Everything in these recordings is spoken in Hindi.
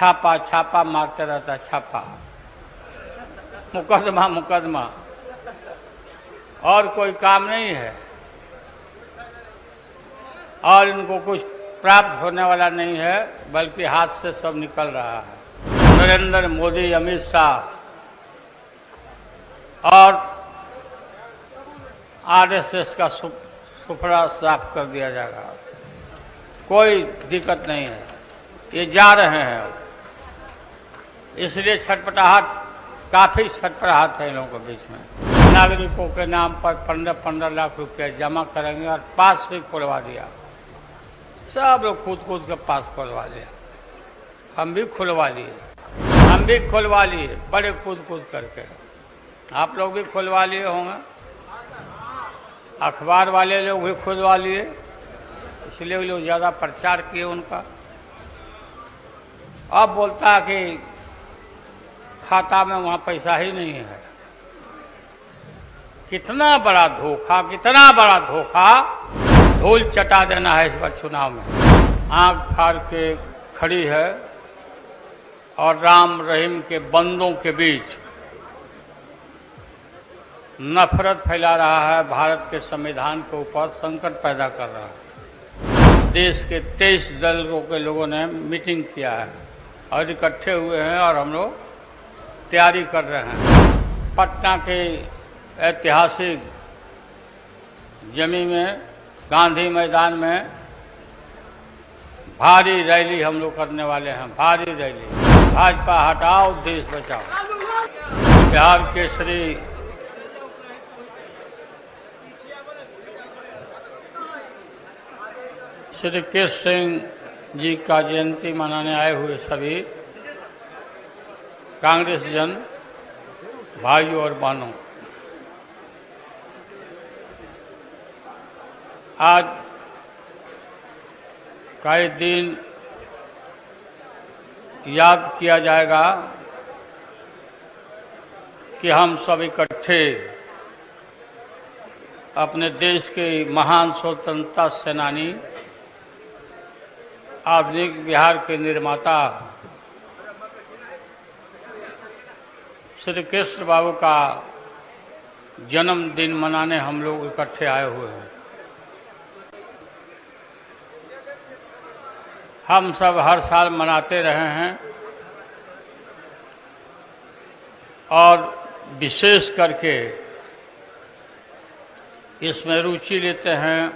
छापा छापा मारते रहता, छापा, मुकदमा मुकदमा, और कोई काम नहीं है, और इनको कुछ प्राप्त होने वाला नहीं है, बल्कि हाथ से सब निकल रहा है। नरेंद्र मोदी, अमित शाह और आरएसएस का सुपड़ा साफ कर दिया जाएगा, कोई दिक्कत नहीं है। ये जा रहे हैं, इसलिए छटपटाहट, काफी छटपटाहट है इन लोगों के बीच में। नागरिकों के नाम पर 15-15 लाख रुपए जमा करेंगे और पास भी खुलवा दिया, सब लोग कूद कूद के पास खुलवा लिया। हम भी खुलवा लिए, बड़े कूद कूद करके। आप लोग भी खुलवा लिए होंगे, अखबार वाले लोग भी खुलवा लिए, इसलिए वो लोग ज्यादा प्रचार किए उनका। अब बोलता है कि खाता में वहां पैसा ही नहीं है। कितना बड़ा धोखा, कितना बड़ा धोखा, धूल चटा देना है इस बार चुनाव में। आंख फाड़ के खड़ी है और राम रहीम के बंदों के बीच नफरत फैला रहा है, भारत के संविधान के ऊपर संकट पैदा कर रहा है। देश के 23 दलों के लोगों ने मीटिंग किया है और इकट्ठे हुए हैं, और हम लोग तैयारी कर रहे हैं। पटना के ऐतिहासिक जमीन में, गांधी मैदान में भारी रैली हम लोग करने वाले हैं, भारी रैली। भाजपा हटाओ, देश बचाओ। बिहार के श्री कृष्ण सिंह जी का जयंती मनाने आए हुए सभी कांग्रेस जन भाइयों और बहनों, आज का ये दिन याद किया जाएगा कि हम सब इकट्ठे अपने देश के महान स्वतंत्रता सेनानी, आधुनिक बिहार के निर्माता श्री कृष्ण बाबू का जन्मदिन मनाने हम लोग इकट्ठे आए हुए हैं। हम सब हर साल मनाते रहे हैं, और विशेष करके इसमें रुचि लेते हैं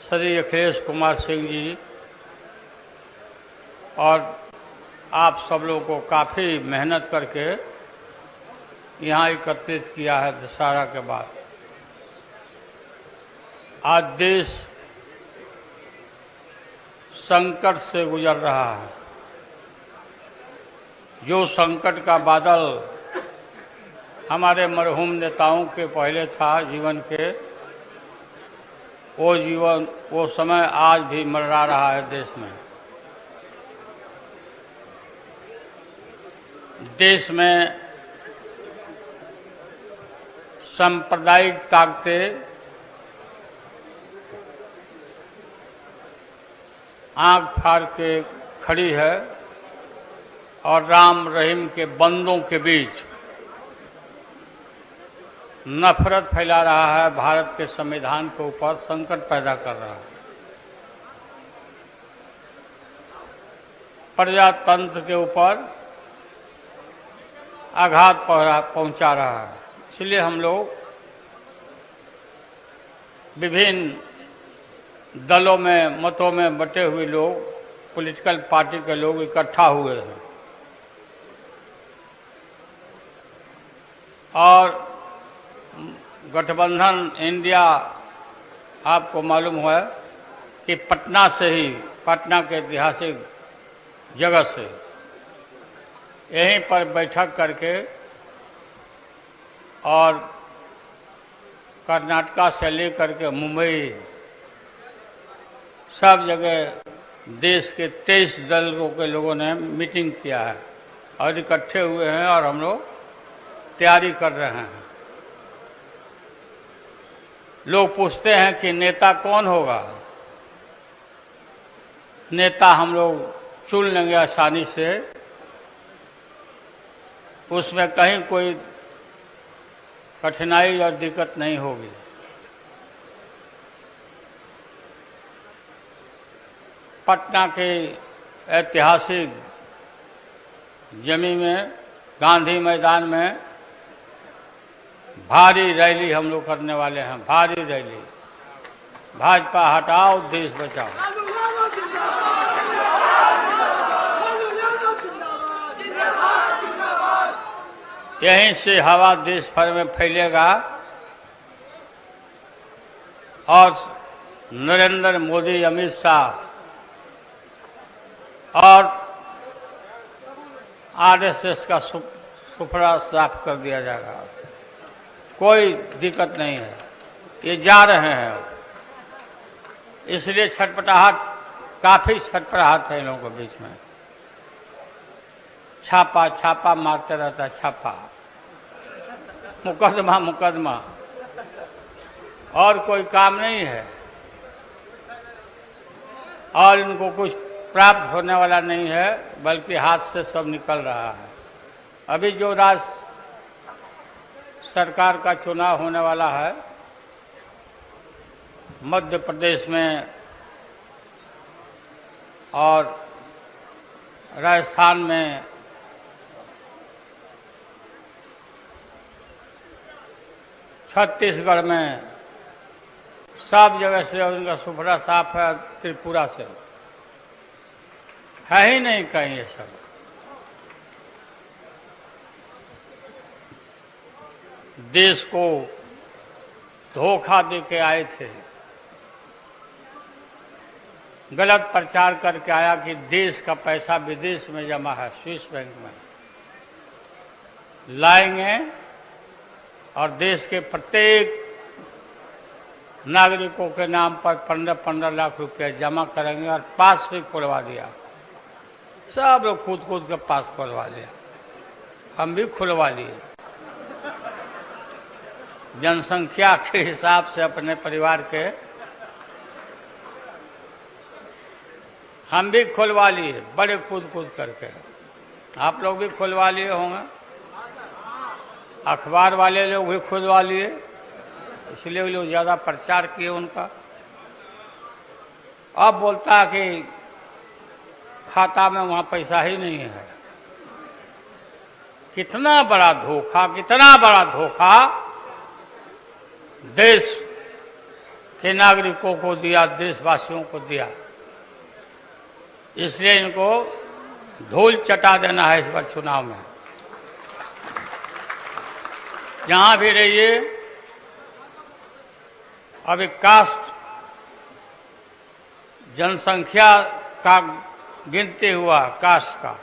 श्री अखिलेश कुमार सिंह जी, और आप सब लोगों को काफी मेहनत करके यहाँ एकत्रित किया है दशहरा के बाद। आज देश संकट से गुजर रहा है। जो संकट का बादल हमारे मरहूम नेताओं के पहले था जीवन के, वो समय आज भी मंडरा रहा है देश में। देश में सांप्रदायिक ताकतें आंख फाड़ के खड़ी है, और राम रहीम के बंदों के बीच नफरत फैला रहा है, भारत के संविधान के ऊपर संकट पैदा कर रहा है। प्रजातंत्र के ऊपर आघात पहुंचा रहा है। इसलिए हम लोग विभिन्न दलों में, मतों में बटे हुए लोग, पॉलिटिकल पार्टी के लोग इकट्ठा हुए हैं, और गठबंधन इंडिया, आपको मालूम है कि पटना से ही, पटना के ऐतिहासिक जगह से यहीं पर बैठक करके, और कर्नाटका से लेकर के मुंबई, सब जगह देश के 23 दलों के लोगों ने मीटिंग किया है और इकट्ठे हुए हैं, और हम लोग तैयारी कर रहे हैं। लोग पूछते हैं कि नेता कौन होगा। नेता हम लोग चुन लेंगे आसानी से, उसमें कहीं कोई कठिनाई और दिक्कत नहीं होगी। पटना के ऐतिहासिक जमीन में गांधी मैदान में भारी रैली हम लोग करने वाले हैं। भारी रैली, भाजपा हटाओ देश बचाओ। यहीं से हवा देश भर में फैलेगा और नरेंद्र मोदी, अमित शाह और आरएसएस का सुफड़ा साफ कर दिया जाएगा। कोई दिक्कत नहीं है, ये जा रहे हैं। इसलिए छटपटाहट, काफी छटपटाहट है इन लोगों के बीच में। छापा छापा मारते रहता है, छापा, मुकदमा मुकदमा, और कोई काम नहीं है। और इनको कुछ प्राप्त होने वाला नहीं है, बल्कि हाथ से सब निकल रहा है। अभी जो राज्य सरकार का चुनाव होने वाला है मध्य प्रदेश में और राजस्थान में, छत्तीसगढ़ में, सब जगह से उनका सुफरा साफ है। त्रिपुरा से है ही नहीं कहीं ये सब। देश को धोखा दे के आए थे, गलत प्रचार करके आया कि देश का पैसा विदेश में जमा है, स्विस बैंक में लाएंगे और देश के प्रत्येक नागरिकों के नाम पर 15-15 लाख रुपए जमा करेंगे और पास भी खुलवा दिया। सब लोग कूद कूद के पास खुलवा लिया, हम भी खुलवा लिए। जनसंख्या के हिसाब से अपने परिवार के हम भी खुलवा लिए, बड़े कूद कूद करके। आप लोग भी खुलवा लिए होंगे, अखबार वाले लोग भी खुलवा लिए, इसलिए वो लोग ज्यादा प्रचार किए उनका। अब बोलता है कि खाता में वहां पैसा ही नहीं है। कितना बड़ा धोखा, कितना बड़ा धोखा देश के नागरिकों को दिया, देशवासियों को दिया। इसलिए इनको धूल चटा देना है इस बार चुनाव में। जहां भी रहिए, अभी कास्ट जनसंख्या का गिनती हुआ, कास्ट का,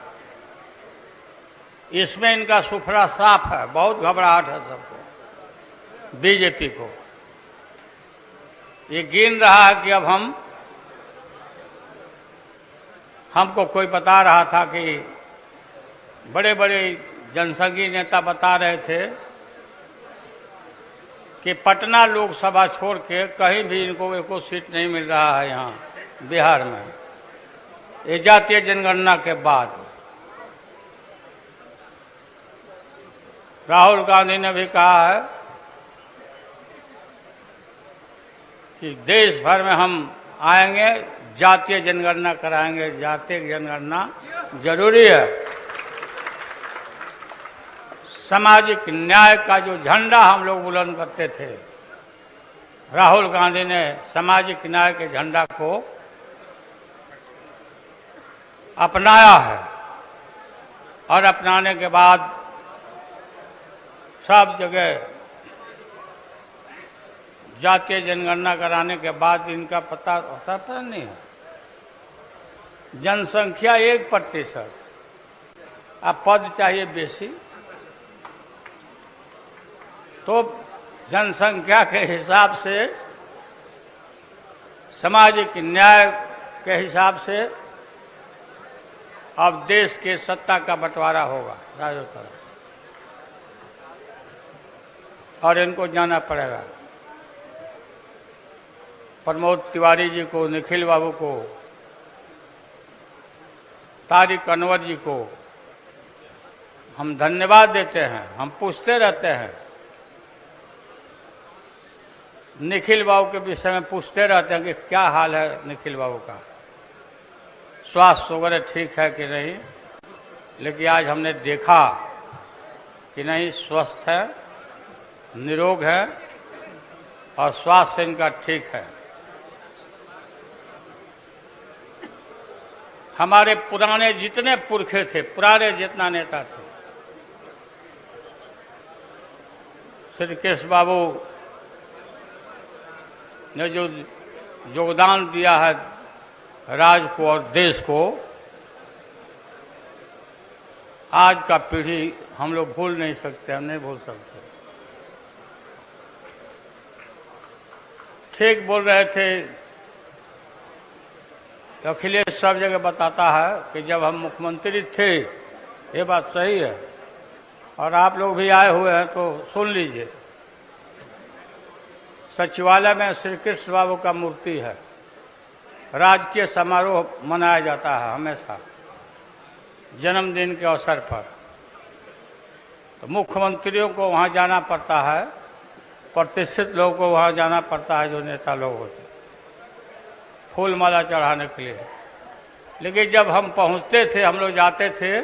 इसमें इनका सुफरा साफ है। बहुत घबराहट है सबको, बीजेपी को। ये गिन रहा है कि अब हमको कोई बता रहा था कि बड़े बड़े जनसंघी नेता बता रहे थे कि पटना लोकसभा छोड़ के कहीं भी इनको एको सीट नहीं मिल रहा है यहाँ बिहार में, ये जातीय जनगणना के बाद। राहुल गांधी ने भी कहा है कि देश भर में हम आएंगे, जातीय जनगणना कराएंगे। जातीय जनगणना जरूरी है। सामाजिक न्याय का जो झंडा हम लोग बुलंद करते थे, राहुल गांधी ने सामाजिक न्याय के झंडा को अपनाया है। और अपनाने के बाद सब जगह जातीय जनगणना कराने के बाद इनका पता नहीं है। जनसंख्या 1%, अब पद चाहिए बेसी, तो जनसंख्या के हिसाब से, सामाजिक न्याय के हिसाब से अब देश के सत्ता का बंटवारा होगा चारों तरफ, और इनको जाना पड़ेगा। प्रमोद तिवारी जी को, निखिल बाबू को तारिक अनवर जी को हम धन्यवाद देते हैं। हम पूछते रहते हैं, निखिल बाबू के विषय में पूछते रहते हैं कि क्या हाल है निखिल बाबू का, स्वास्थ्य वगैरह ठीक है कि नहीं। लेकिन आज हमने देखा कि नहीं, स्वस्थ है, निरोग है और स्वास्थ्य इनका ठीक है। हमारे पुराने जितने पुरखे थे, पुराने जितना नेता थे, श्री कृष्ण बाबू ने जो योगदान दिया है राज्य को और देश को, आज का पीढ़ी हम लोग भूल नहीं सकते, हम नहीं भूल सकते। ठीक बोल रहे थे, अखिलेश सब जगह बताता है कि जब हम मुख्यमंत्री थे, ये बात सही है और आप लोग भी आए हुए हैं तो सुन लीजिए। सचिवालय में श्री कृष्ण बाबू का मूर्ति है, राजकीय समारोह मनाया जाता है हमेशा जन्मदिन के अवसर पर। तो मुख्यमंत्रियों को वहां जाना पड़ता है, प्रतिष्ठित लोगों को वहां जाना पड़ता है, जो नेता लोग होते, फूल माला चढ़ाने के लिए। लेकिन जब हम पहुंचते थे, हम लोग जाते थे,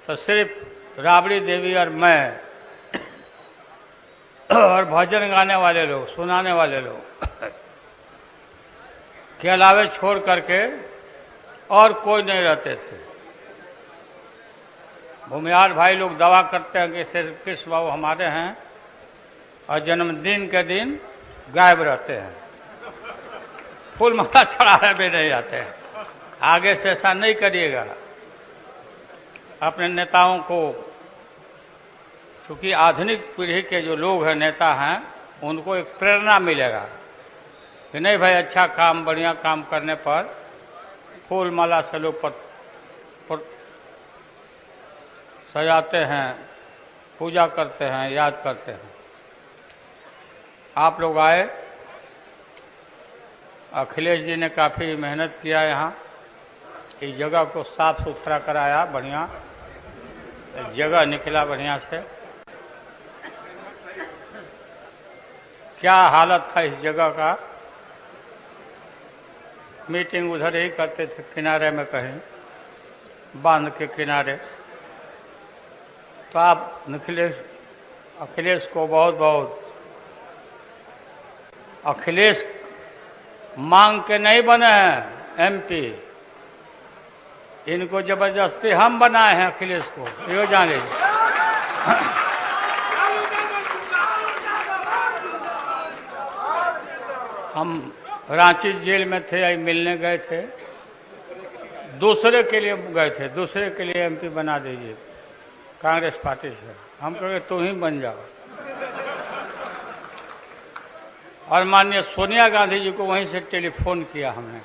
तो सिर्फ राबड़ी देवी और मैं और भजन गाने वाले लोग, सुनाने वाले लोग के अलावे छोड़ करके और कोई नहीं रहते थे। भूमिहार भाई लोग दावा करते हैं कि श्री कृष्ण बाबू हमारे हैं और जन्मदिन के दिन गायब रहते हैं, फूल माला चढ़ाने भी नहीं आते हैं। आगे से ऐसा नहीं करिएगा। अपने नेताओं को, क्योंकि आधुनिक पीढ़ी के जो लोग हैं, नेता हैं, उनको एक प्रेरणा मिलेगा कि नहीं भाई, अच्छा काम, बढ़िया काम करने पर फूल माला से लोग पर सजाते हैं, पूजा करते हैं, याद करते हैं। आप लोग आए, अखिलेश जी ने काफ़ी मेहनत किया, यहाँ इस जगह को साफ सुथरा कराया, बढ़िया जगह निकला बढ़िया से। क्या हालत था इस जगह का, मीटिंग उधर ही करते थे, किनारे में कहीं, बांध के किनारे। तो आप अखिलेश को बहुत बहुत, अखिलेश मांग के नहीं बने हैं एमपी, इनको जबरदस्ती हम बनाए हैं अखिलेश को, यो जाने। हम रांची जेल में थे, आई मिलने गए थे, दूसरे के लिए गए थे, दूसरे के लिए एमपी बना दीजिए कांग्रेस पार्टी से। हम कहे तू ही बन जाओ। और माननीय सोनिया गांधी जी को वहीं से टेलीफोन किया हमने,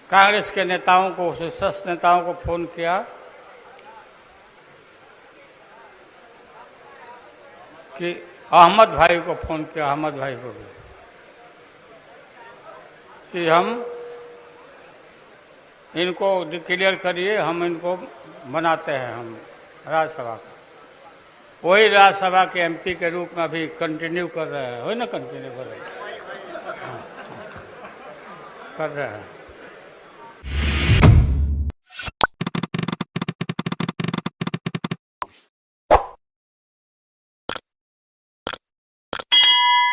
कांग्रेस के नेताओं को, शीर्ष नेताओं को फोन किया कि अहमद भाई को फोन किया, अहमद भाई को भी, कि हम इनको डिक्लेयर करिए, हम इनको बनाते हैं हम राज्यसभा का। वही राज्यसभा के एमपी के रूप में अभी कंटिन्यू कर रहे हैं, वही ना कंटिन्यू कर रहे हैं, कर रहे हैं।